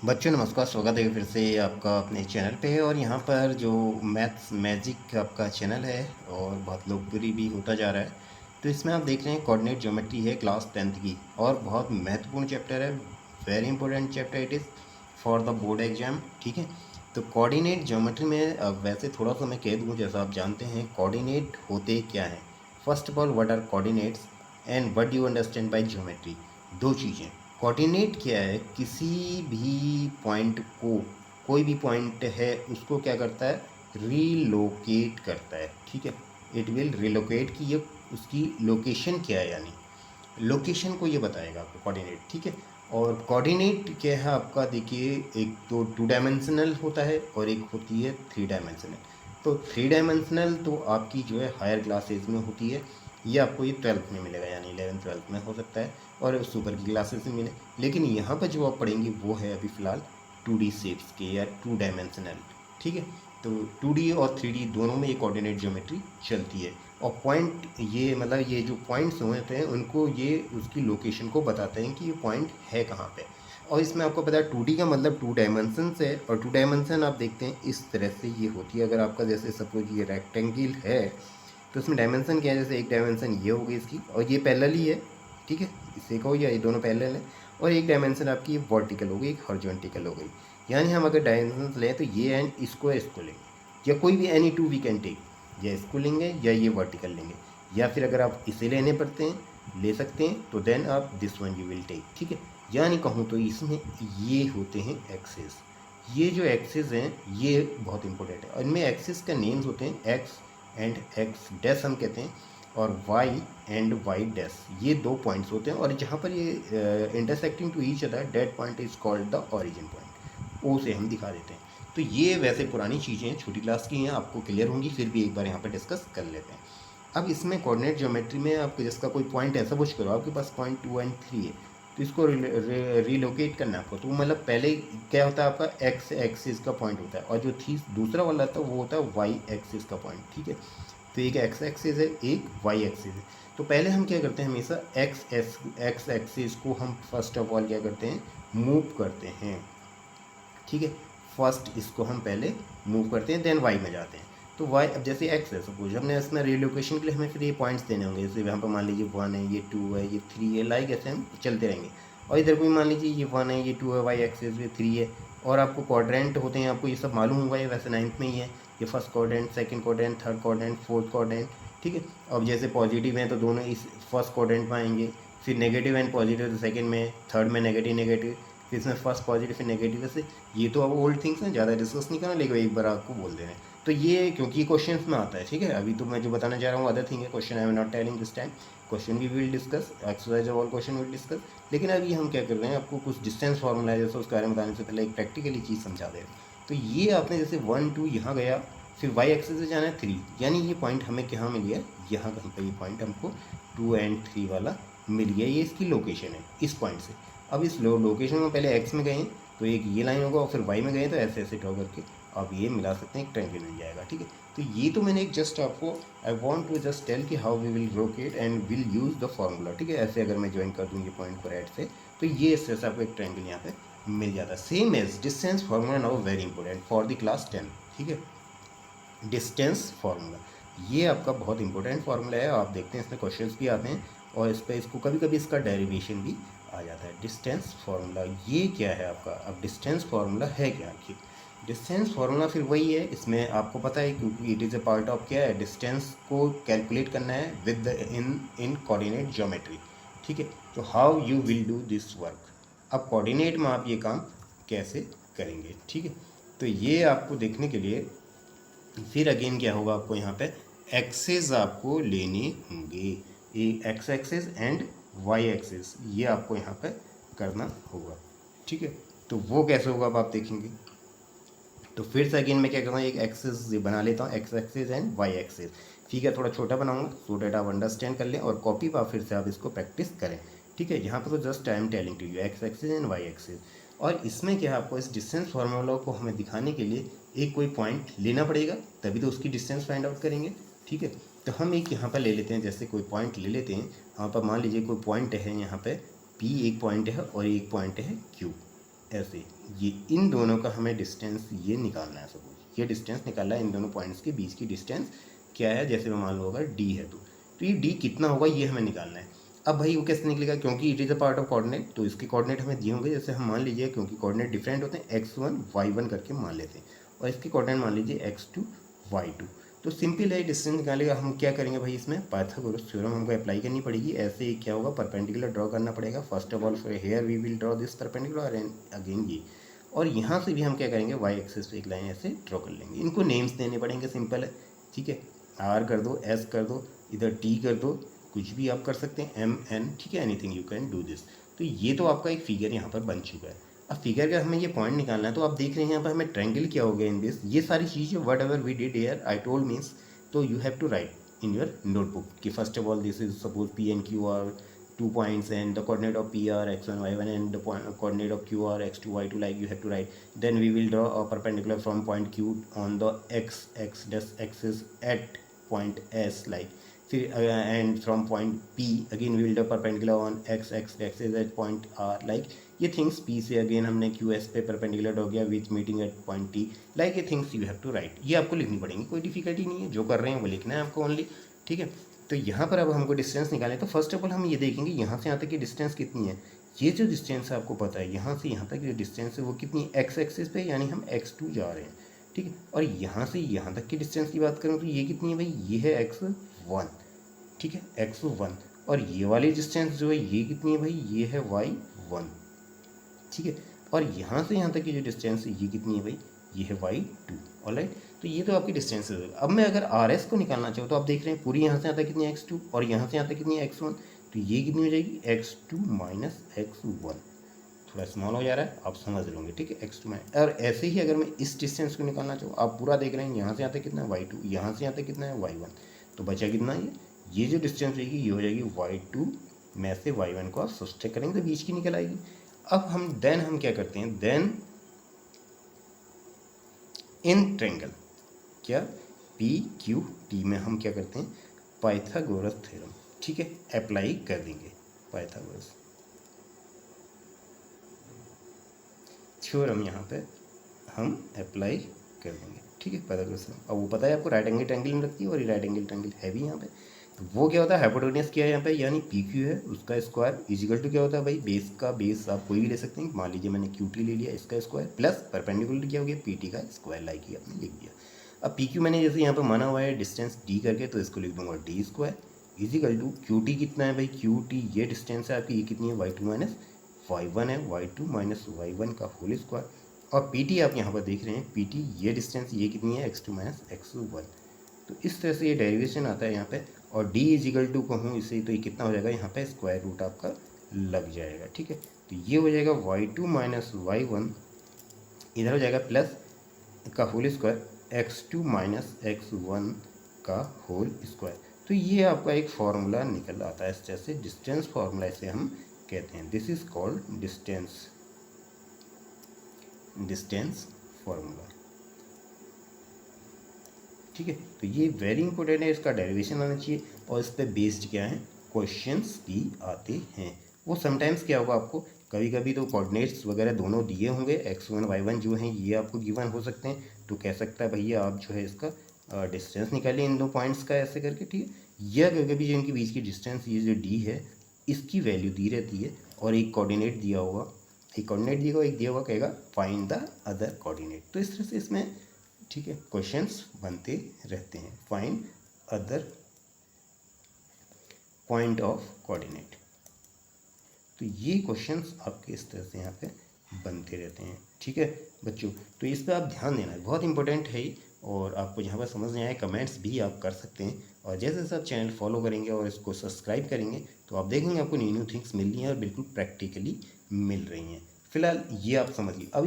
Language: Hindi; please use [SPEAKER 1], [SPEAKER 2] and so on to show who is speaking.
[SPEAKER 1] बच्चों नमस्कार, स्वागत है फिर से आपका अपने चैनल पे। और यहाँ पर जो मैथ्स मैजिक आपका चैनल है और बहुत लोकप्रिय भी होता जा रहा है। तो इसमें आप देख रहे हैं कोऑर्डिनेट ज्योमेट्री है क्लास 10th की, और बहुत महत्वपूर्ण चैप्टर है। Very important chapter it is for the board exam. ठीक है, तो कोऑर्डिनेट ज्योमेट्री में वैसे थोड़ा सा मैं कह दूँ, जैसा आप जानते हैं कोऑर्डिनेट होते क्या हैं। First of all, what are coordinates and what do you understand by geometry. दो चीज़ें। कोऑर्डिनेट क्या है, किसी भी पॉइंट को, कोई भी पॉइंट है उसको क्या करता है, रीलोकेट करता है। ठीक है, इट विल रिलोकेट कि ये उसकी लोकेशन क्या है, यानी लोकेशन को ये बताएगा आपको कोऑर्डिनेट। ठीक है, और कोऑर्डिनेट क्या है आपका, देखिए एक तो 2 डायमेंशनल होता है और एक होती है 3 डायमेंशनल। तो 3 डायमेंशनल तो आपकी जो है हायर क्लासेज में होती है, ये आपको ये 12th में मिलेगा, यानी 11th 12th में हो सकता है, और सुपर की क्लासेस में मिले। लेकिन यहाँ पर जो आप पढ़ेंगे वो है अभी फ़िलहाल 2D शेप्स के या 2 डायमेंशनल। ठीक है, तो 2D और 3D दोनों में ये कोऑर्डिनेट ज्योमेट्री चलती है। और पॉइंट ये मतलब ये जो पॉइंट्स होते हैं उनको ये उसकी लोकेशन को बताते हैं कि ये पॉइंट है कहाँ पे। और इसमें आपको पता है 2D का मतलब 2 डायमेंशन है, और 2 डायमेंशन आप देखते हैं इस तरह से ये होती है। अगर आपका जैसे सपोज ये रेक्टेंगल है, तो इसमें डायमेंशन क्या है, जैसे एक डायमेंशन ये होगी इसकी, और ये पैरेलल ही है। ठीक है, इसे कहो या ये दोनों पैरेलल है। और एक डायमेंशन आपकी वर्टिकल हो गई, एक हॉरिजॉन्टल हो गई। यानी हम अगर डायमेंशन लें तो ये एंड इसको लेंगे, या कोई भी any two we can take, या इसको लेंगे या ये वर्टिकल लेंगे, या फिर अगर आप इसे लेने पड़ते हैं ले सकते हैं, तो देन आप this one you will take. ठीक है, यानी कहूँ तो इसमें ये होते हैं एक्सेस। ये जो एक्सेस हैं ये बहुत इंपॉर्टेंट है, और इनमें एक्सेस का नेम्स होते हैं एक्स एंड एक्स डैश हम कहते हैं, और वाई एंड वाई डैश, ये 2 पॉइंट्स होते हैं। और जहाँ पर ये intersecting to each other, that point is called the origin point. O से हम दिखा देते हैं। तो ये वैसे पुरानी चीज़ें हैं, छोटी क्लास की हैं, आपको क्लियर होंगी, फिर भी एक बार यहाँ पर डिस्कस कर लेते हैं। अब इसमें कोऑर्डिनेट ज्योमेट्री में आपको जिसका कोई पॉइंट ऐसा कुछ करो, आपके पास पॉइंट 2 एंड 3 है, तो इसको रिलोकेट करना है आपको। तो मतलब पहले क्या होता है, आपका एक्स एक्सिस का पॉइंट होता है, और जो थी दूसरा वाला था वो होता है वाई एक्सिस का पॉइंट। ठीक है, तो एक एक्स एक्सिस है, एक वाई एक्सिस है। तो पहले हम क्या करते हैं, हमेशा एक्स एक्सिस को हम फर्स्ट ऑफ ऑल क्या करते हैं, मूव करते हैं। ठीक है, फर्स्ट इसको हम पहले मूव करते हैं, देन वाई में जाते हैं। तो वाई, अब जैसे एक्स है सपोज, हमने इसमें रिलोकेशन के लिए हमें फिर ये पॉइंट्स देने होंगे। जैसे यहाँ पर मान लीजिए 1 है, ये 2 है, ये 3 है, लाइक ऐसे हम चलते रहेंगे। और इधर को भी मान लीजिए ये 1 है, ये 2 है, वाई एक्सिस ये 3 है। और आपको क्वाड्रेंट होते हैं, आपको ये सब मालूम होगा, ये वैसे 9th में ही है। ये first quadrant, second quadrant, third quadrant, fourth quadrant. ठीक है, अब जैसे पॉजिटिव हैं तो दोनों इस फर्स्ट क्वाड्रेंट में आएंगे, फिर नेगेटिव एंड पॉजिटिव तो सेकंड में, थर्ड में नेगेटिव नेगेटिव, फिर इसमें फर्स्ट पॉजिटिव फिर नेगेटिव। से ये तो अब ओल्ड थिंग्स हैं, ज़्यादा डिस्कस नहीं करना, लेकिन एक बार आपको बोल दे रहे हैं। तो ये क्योंकि क्वेश्चन में आता है, ठीक है। अभी तो मैं जो बताना चाह रहा हूँ अदर थिंग है, question I am not telling this time. Question भी will discuss, exercise all question will discuss. लेकिन अभी हम क्या कर रहे हैं, आपको कुछ डिस्टेंस फॉर्मूला है जैसे उसके बारे में बताने से पहले एक प्रैक्टिकली चीज़ समझा दे रहे हैं। तो ये आपने जैसे 1 2 यहाँ गया, फिर वाई एक्सिस से जाना है 3, यानी ये पॉइंट हमें कहाँ मिल गया, यहाँ कहीं पर ये पॉइंट हमको 2 एंड 3 वाला मिल गया, ये इसकी लोकेशन है इस पॉइंट से। अब इस लोकेशन में पहले एक्स में गए तो एक ये लाइन होगा, और फिर वाई में गए तो ऐसे ऐसे ड्रॉ करके आप ये मिला सकते हैं, एक ट्रायंगल मिल जाएगा। ठीक है, तो ये तो मैंने एक जस्ट आपको I want to just tell कि how we will locate and will use the formula. ठीक है, ऐसे अगर मैं ज्वाइन कर दूँ ये पॉइंट को राइट से, तो ये इससे से आपको एक ट्रायंगल यहाँ पे मिल जाता है। Same as distance formula, now very important for the class 10। ठीक है, डिस्टेंस फार्मूला ये आपका बहुत इंपॉर्टेंट फार्मूला है। आप देखते हैं इसमें क्वेश्चंस भी आते हैं, और इस पर इसको कभी कभी इसका डेरिवेशन भी आ जाता है। डिस्टेंस फार्मूला ये क्या है आपका, अब डिस्टेंस फार्मूला है क्या आखिर। डिस्टेंस फार्मूला फिर वही है, इसमें आपको पता है क्योंकि it is a part of क्या है, डिस्टेंस को कैलकुलेट करना है विद इन कोऑर्डिनेट ज्योमेट्री। ठीक है, तो how you will do this work, अब कोऑर्डिनेट में आप ये काम कैसे करेंगे। ठीक है, तो ये आपको देखने के लिए फिर अगेन क्या होगा, आपको यहाँ पे एक्सेस आपको लेने होंगे, X axis and Y axis, ये आपको यहाँ पे करना होगा। ठीक है, तो वो कैसे होगा अब आप देखेंगे। तो फिर से अगेन मैं क्या करता हूँ, एक एक्सेस बना लेता हूँ, X axis and Y axis. ठीक है, थोड़ा छोटा बनाऊंगा सो डैट आप अंडरस्टैंड कर लें, और कॉपी पर फिर से आप इसको प्रैक्टिस करें। ठीक है, यहाँ पर तो just I am telling to you X axis and Y axis. और इसमें क्या है, आपको इस डिस्टेंस फार्मूला को हमें दिखाने के लिए एक कोई पॉइंट लेना पड़ेगा, तभी तो उसकी डिस्टेंस फाइंड आउट करेंगे। ठीक है, तो हम एक यहाँ पर ले लेते हैं, जैसे कोई पॉइंट ले लेते हैं। यहाँ पर मान लीजिए कोई पॉइंट है, यहाँ पे P एक पॉइंट है और एक पॉइंट है Q। ऐसे ये इन दोनों का हमें डिस्टेंस ये निकालना है। सपोज ये डिस्टेंस निकालना है, इन दोनों पॉइंट्स के बीच की डिस्टेंस क्या है, जैसे मैं मान लो अगर डी है तो ये डी कितना होगा ये हमें निकालना है। अब भाई वो कैसे निकलेगा, क्योंकि it is a part of coordinate, तो इसके कोऑर्डिनेट हमें दिए होंगे। जैसे हम मान लीजिए, क्योंकि कोऑर्डिनेट डिफरेंट होते हैं, x1 y1 करके मान लेते हैं, और इसके कोऑर्डिनेट मान लीजिए x2 y2। तो सिंपल है, डिस्टेंस निकालेगा। हम क्या करेंगे भाई, इसमें पाइथागोरस थ्योरम हमको अप्लाई करनी पड़ेगी। ऐसे ही क्या होगा, परपेंडिकुलर ड्रॉ करना पड़ेगा। First of all here we will draw this perpendicular and again ये, और यहाँ से भी हम क्या करेंगे, वाई एक्सिस पे एक लाइन ऐसे ड्रॉ कर लेंगे। इनको नेम्स देने पड़ेंगे, सिंपल है, ठीक है। आर कर दो, एस कर दो, इधर टी कर दो, कुछ भी आप कर सकते हैं, एम एन, ठीक है, anything you can do this. तो ये तो आपका एक फिगर यहाँ पर बन चुका है। अब फिगर का हमें ये पॉइंट निकालना है। तो आप देख रहे हैं यहाँ पर हमें ट्रायंगल क्या हो गया इन दिस, ये सारी चीज़ें whatever we did here I told means, तो you have to write in your notebook कि first of all this is suppose P and Q are 2 points and the coordinate of p are x1 y1 and the coordinate of q are x2 y2, like you have to write. Then we will draw a perpendicular from point q on the x dash axis at point s, like फिर and from point p again we will draw perpendicular on x axis at point r, like ये थिंग्स p से अगेन हमने q s पे परपेंडिकुलर हो गया which meeting at point t, like ये things you have to write. ये आपको लिखनी पड़ेंगी, कोई डिफिकल्टी नहीं है, जो कर रहे हैं वो लिखना है आपको ओनली, ठीक है। तो यहाँ पर अब हमको डिस्टेंस निकालें, तो फर्स्ट ऑफ ऑल हम ये देखेंगे यहाँ से यहाँ तक की डिस्टेंस कितनी है। ये जो डिस्टेंस है आपको पता है, यहाँ से यहाँ तक की डिस्टेंस है वो कितनी है, एक्स एक्सिस पे, यानी हम x2 जा रहे हैं, ठीक है। और यहाँ से यहाँ तक की डिस्टेंस की बात करूँ तो ये कितनी है भाई, ये है x1, ठीक है, x1। और ये वाली डिस्टेंस जो है ये कितनी है भाई, ये है y1, ठीक है। और यहाँ से यहाँ तक की जो डिस्टेंस है ये कितनी है भाई, ये है y2, ऑलराइट। तो ये तो आपकी डिस्टेंस है। अब मैं अगर RS को निकालना चाहूँ तो आप देख रहे हैं पूरी यहाँ से यहाँ तक कितनी है x2 और यहाँ से यहाँ तक कितनी है x1, तो ये कितनी हो जाएगी x2 माइनस x1। थोड़ा स्मॉल हो जा रहा है, आप समझ लोगे, ठीक है, x2 माइनस। और ऐसे ही अगर मैं इस डिस्टेंस को निकालना चाहूँ, आप पूरा देख रहे हैं यहाँ से यहाँ तक कितना है y2, यहाँ से यहाँ तक कितना है y1, तो बचा कितना ये जो डिस्टेंस रहेगी ये हो जाएगी y2 में से y1 को आप सब्सट्रैक्ट करेंगे तो बीच की निकल आएगी। अब हम क्या करते हैं, देन इन ट्रायंगल क्या पी क्यू टी में हम क्या करते हैं, पाइथागोरस थ्योरम, ठीक है, अप्लाई कर देंगे। पाइथागोरस थ्योरम यहाँ पे हम अप्लाई कर देंगे, ठीक है, पाइथागोरस थ्योरम। अब वो पता है आपको, राइट एंगल ट्रायंगल में रखती है, और ये राइट एंगल ट्रायंगल है भी यहाँ पे। तो वो क्या होता है, हाइपोटेन्यूस क्या है यहाँ पे, यानी पी क्यू है उसका स्क्वायर इजिकल टू क्या होता है भाई, बेस का बेस आप कोई भी ले सकते हैं। मान लीजिए मैंने क्यू टी ले लिया, इसका स्क्वायर प्लस परपेंडिकुलर क्या हो गया, पी टी का स्क्वायर, लाइक ही आपने लिख दिया। अब पी क्यू मैंने जैसे यहाँ पे माना हुआ है डिस्टेंस डी करके, तो इसको लिख दूंगा D square equal to Q T कितना है भाई, क्यू टी ये डिस्टेंस है आपकी, ये कितनी है y2 माइनस y1 है, y2 माइनस y1 का होल स्क्वायर। और पी टी आप यहाँ पर देख रहे हैं, पी टी ये डिस्टेंस ये कितनी है, x2 माइनस x1। तो इस तरह से ये डेरिवेशन आता है यहाँ पे। और d इजिकल टू कहूँ इसे, तो ये कितना हो जाएगा, यहाँ पे स्क्वायर रूट आपका लग जाएगा, ठीक है। तो ये हो जाएगा y2 माइनस y1, इधर हो जाएगा प्लस का whole square x2 minus x1 का होल स्क्वायर। तो ये आपका एक फॉर्मूला निकल आता है, जैसे डिस्टेंस फॉर्मूला इसे हम कहते हैं। This is called distance formula, ठीक है। तो ये वेरी इंपॉर्टेंट है, इसका डेरिवेशन आना चाहिए, और इस पर बेस्ड क्या है, क्वेश्चंस भी आते हैं। वो समटाइम्स क्या होगा, आपको कभी कभी तो कोऑर्डिनेट्स वगैरह दोनों दिए होंगे, x1 y1 जो हैं ये आपको गिवन हो सकते हैं, तो कह सकता है भैया आप जो है इसका डिस्टेंस निकालिए इन दो पॉइंट्स का, ऐसे करके, ठीक है। या कभी कभी जो इनके बीच की डिस्टेंस ये जो d है इसकी वैल्यू दी रहती है, और एक कोऑर्डिनेट दिया होगा, एक कोऑर्डिनेट दिया होगा, एक दिया होगा कहेगा फाइंड द अदर कोऑर्डिनेट। तो इस तरह से इसमें, ठीक है, क्वेश्चंस बनते रहते हैं। Find other point of coordinate, तो ये क्वेश्चंस आपके इस तरह से यहाँ पे बनते रहते हैं, ठीक है बच्चों। तो इस पर आप ध्यान देना, बहुत इंपॉर्टेंट है ये, और आपको यहाँ पर समझ नहीं आए कमेंट्स भी आप कर सकते हैं, और जैसे जैसे आप चैनल फॉलो करेंगे और इसको सब्सक्राइब करेंगे तो आप देखेंगे आपको न्यू न्यू थिंग्स मिल रही हैं और बिल्कुल प्रैक्टिकली मिल रही हैं। फिलहाल ये आप समझिए। अब